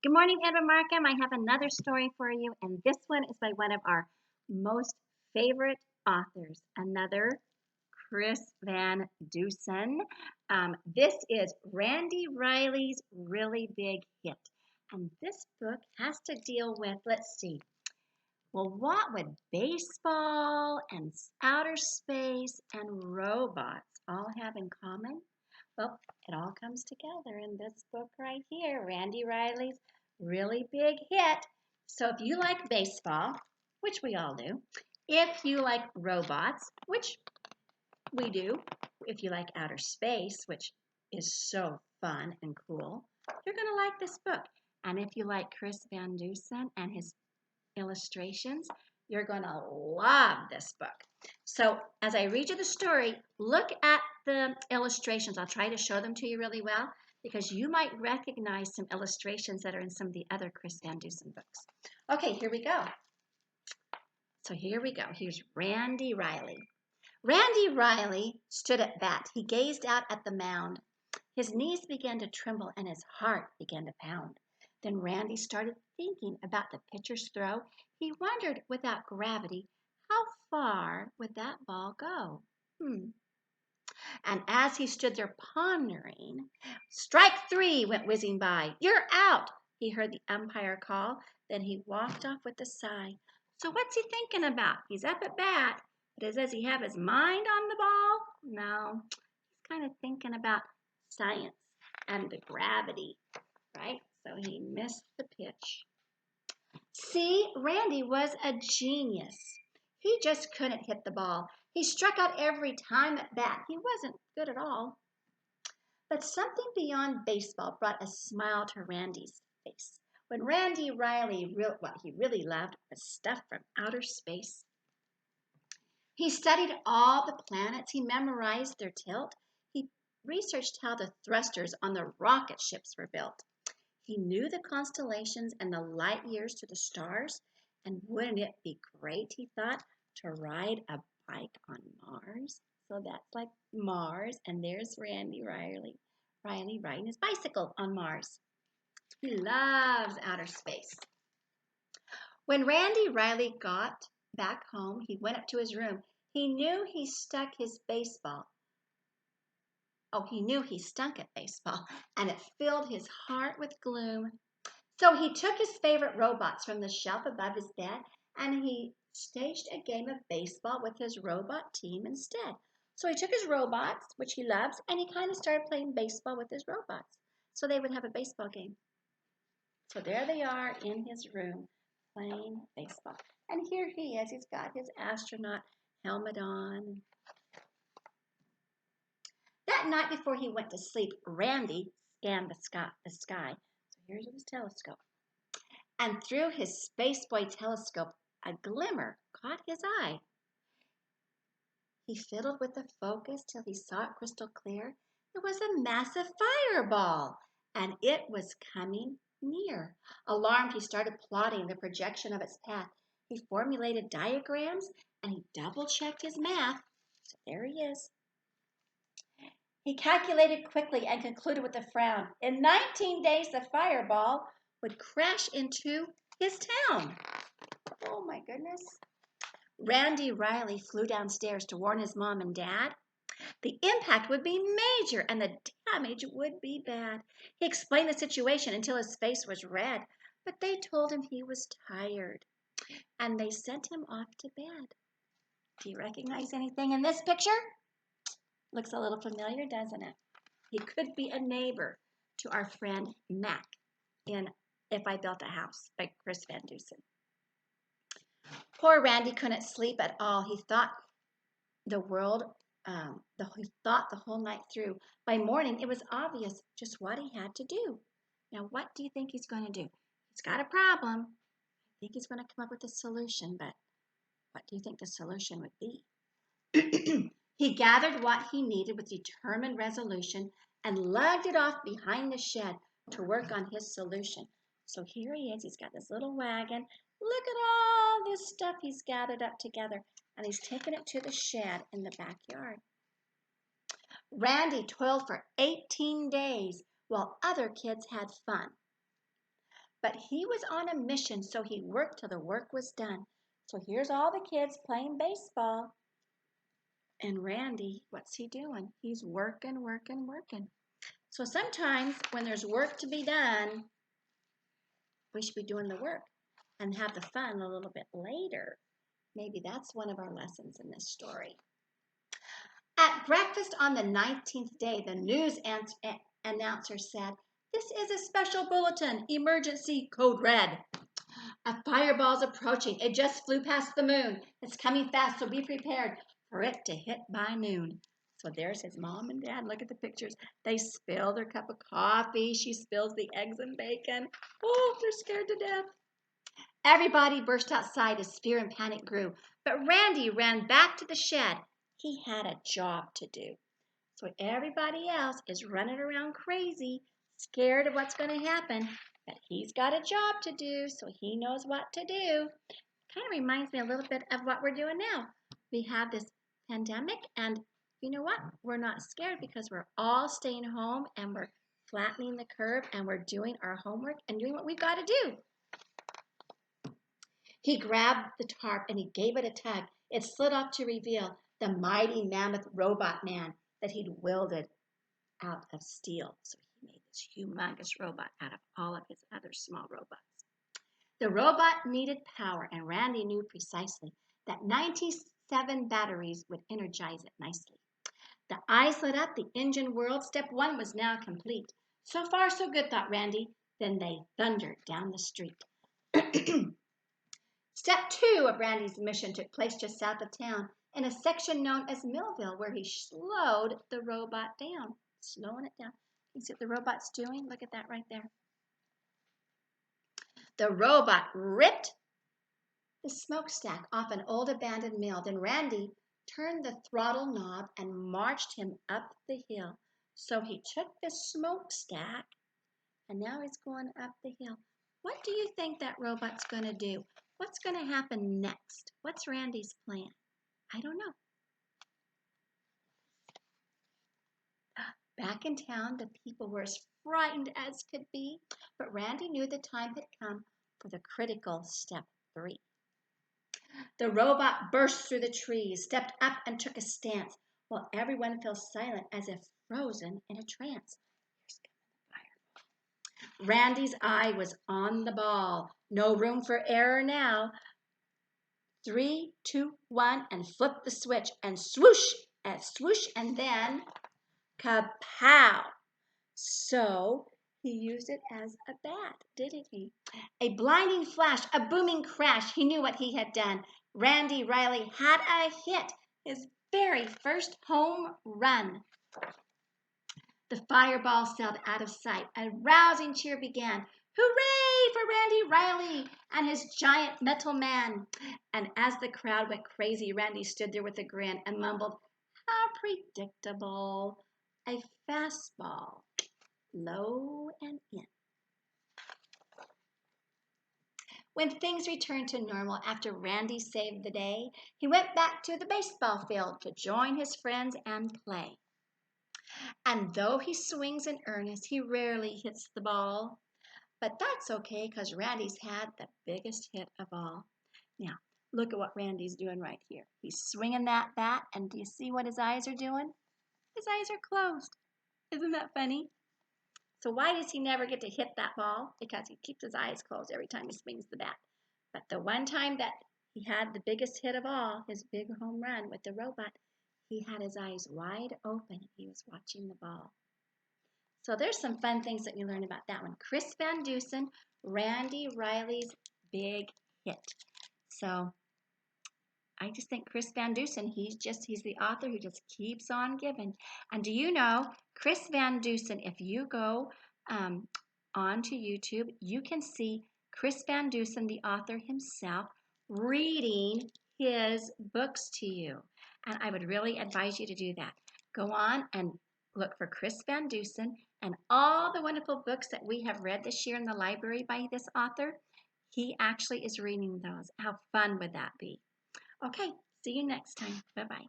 Good morning, Edwin Markham. I have another story for you, and this one is by one of our most favorite authors, another Chris Van Dusen. This is Randy Riley's Really Big Hit. And this book has to deal with, let's see, well, what would baseball and outer space and robots all have in common? Well, it all comes together in this book right here, Randy Riley's Really Big Hit. So if you like baseball, which we all do, if you like robots, which we do, if you like outer space, which is so fun and cool, you're going to like this book. And if you like Chris Van Dusen and his illustrations, you're going to love this book. So as I read you the story, look at the illustrations. I'll try to show them to you really well because you might recognize some illustrations that are in some of the other Chris Van Dusen books. Okay, here we go. So here we go. Here's Randy Riley. Randy Riley stood at bat. He gazed out at the mound. His knees began to tremble and his heart began to pound. Then Randy started thinking about the pitcher's throw. He wondered, without gravity, how far would that ball go? And as he stood there pondering, strike three went whizzing by. You're out, he heard the umpire call. Then he walked off with a sigh. So what's he thinking about? He's up at bat, but does he have his mind on the ball? No, he's kind of thinking about science and the gravity, right? So he missed the pitch. See, Randy was a genius. He just couldn't hit the ball. He struck out every time at bat. He wasn't good at all. But something beyond baseball brought a smile to Randy's face. When Randy Riley, what he really loved was stuff from outer space. He studied all the planets. He memorized their tilt. He researched how the thrusters on the rocket ships were built. He knew the constellations and the light years to the stars. And wouldn't it be great, he thought, to ride a bike on Mars? So that's like Mars, and there's Randy Riley riding his bicycle on Mars. He loves outer space. When Randy Riley got back home, he went up to his room. He knew he stuck his baseball. He knew he stunk at baseball, and it filled his heart with gloom. So he took his favorite robots from the shelf above his bed, and he staged a game of baseball with his robot team instead. So he took his robots, which he loves, and he kind of started playing baseball with his robots. So they would have a baseball game. So there they are in his room playing baseball. And here he is. He's got his astronaut helmet on. That night before he went to sleep, Randy scanned the sky. So here's his telescope. And through his Spaceboy telescope, a glimmer caught his eye. He fiddled with the focus till he saw it crystal clear. It was a massive fireball, and it was coming near. Alarmed, he started plotting the projection of its path. He formulated diagrams, and he double-checked his math. So there he is. He calculated quickly and concluded with a frown. In 19 days, the fireball would crash into his town. Oh, my goodness. Randy Riley flew downstairs to warn his mom and dad. The impact would be major and the damage would be bad. He explained the situation until his face was red, but they told him he was tired, and they sent him off to bed. Do you recognize anything in this picture? Looks a little familiar, doesn't it? He could be a neighbor to our friend Mac in If I Built a House by Chris Van Dusen. Poor Randy couldn't sleep at all. He thought the whole night through. By morning, it was obvious just what he had to do. Now, what do you think he's going to do? He's got a problem. I think he's going to come up with a solution, but what do you think the solution would be? He gathered what he needed with determined resolution and lugged it off behind the shed to work on his solution. So here he is. He's got this little wagon. Look at all this stuff he's gathered up together, and he's taken it to the shed in the backyard. Randy toiled for 18 days while other kids had fun. But he was on a mission, so he worked till the work was done. So here's all the kids playing baseball. And Randy, what's he doing? He's working, working, working. So sometimes when there's work to be done, we should be doing the work and have the fun a little bit later. Maybe that's one of our lessons in this story. At breakfast on the 19th day, the news announcer said, "This is a special bulletin, emergency code red. A fireball's approaching. It just flew past the moon. It's coming fast, so be prepared for it to hit by noon." So there's his mom and dad. Look at the pictures. They spill their cup of coffee. She spills the eggs and bacon. Oh, they're scared to death. Everybody burst outside as fear and panic grew. But Randy ran back to the shed. He had a job to do. So everybody else is running around crazy, scared of what's going to happen. But he's got a job to do, so he knows what to do. Kind of reminds me a little bit of what we're doing now. We have this pandemic, and you know what? We're not scared because we're all staying home and we're flattening the curve and we're doing our homework and doing what we've got to do. He grabbed the tarp and he gave it a tug. It slid off to reveal the mighty mammoth robot man that he'd welded out of steel. So he made this humongous robot out of all of his other small robots. The robot needed power, and Randy knew precisely that 97 batteries would energize it nicely. The eyes lit up, the engine whirled. Step 1 was now complete. So far, so good, thought Randy. Then they thundered down the street. Step 2 of Randy's mission took place just south of town in a section known as Millville, where he slowed the robot down. Slowing it down. You see what the robot's doing? Look at that right there. The robot ripped the smokestack off an old abandoned mill. Then Randy turned the throttle knob and marched him up the hill. So he took the smokestack and now he's going up the hill. What do you think that robot's going to do? What's going to happen next? What's Randy's plan? I don't know. Back in town, the people were as frightened as could be, but Randy knew the time had come for the critical step 3. The robot burst through the trees, stepped up and took a stance, while everyone fell silent as if frozen in a trance. Here's the fireball. Randy's eye was on the ball. No room for error now. 3, 2, 1, and flip the switch, and swoosh, and then kapow! So he used it as a bat, didn't he? A blinding flash, a booming crash. He knew what he had done. Randy Riley had a hit, his very first home run. The fireball sailed out of sight. A rousing cheer began. Hooray for Randy Riley and his giant metal man. And as the crowd went crazy, Randy stood there with a grin and mumbled, "How predictable. A fastball. Low and in." When things returned to normal after Randy saved the day, he went back to the baseball field to join his friends and play. And though he swings in earnest, he rarely hits the ball. But that's okay because Randy's had the biggest hit of all. Now, look at what Randy's doing right here. He's swinging that bat, and do you see what his eyes are doing? His eyes are closed. Isn't that funny? So why does he never get to hit that ball? Because he keeps his eyes closed every time he swings the bat. But the one time that he had the biggest hit of all, his big home run with the robot, he had his eyes wide open. He was watching the ball. So there's some fun things that you learn about that one. Chris Van Dusen, Randy Riley's big hit. So I just think Chris Van Dusen, he's the author who just keeps on giving. And do you know, Chris Van Dusen, if you go onto YouTube, you can see Chris Van Dusen, the author himself, reading his books to you. And I would really advise you to do that. Go on and look for Chris Van Dusen and all the wonderful books that we have read this year in the library by this author. He actually is reading those. How fun would that be? Okay, see you next time. Bye-bye.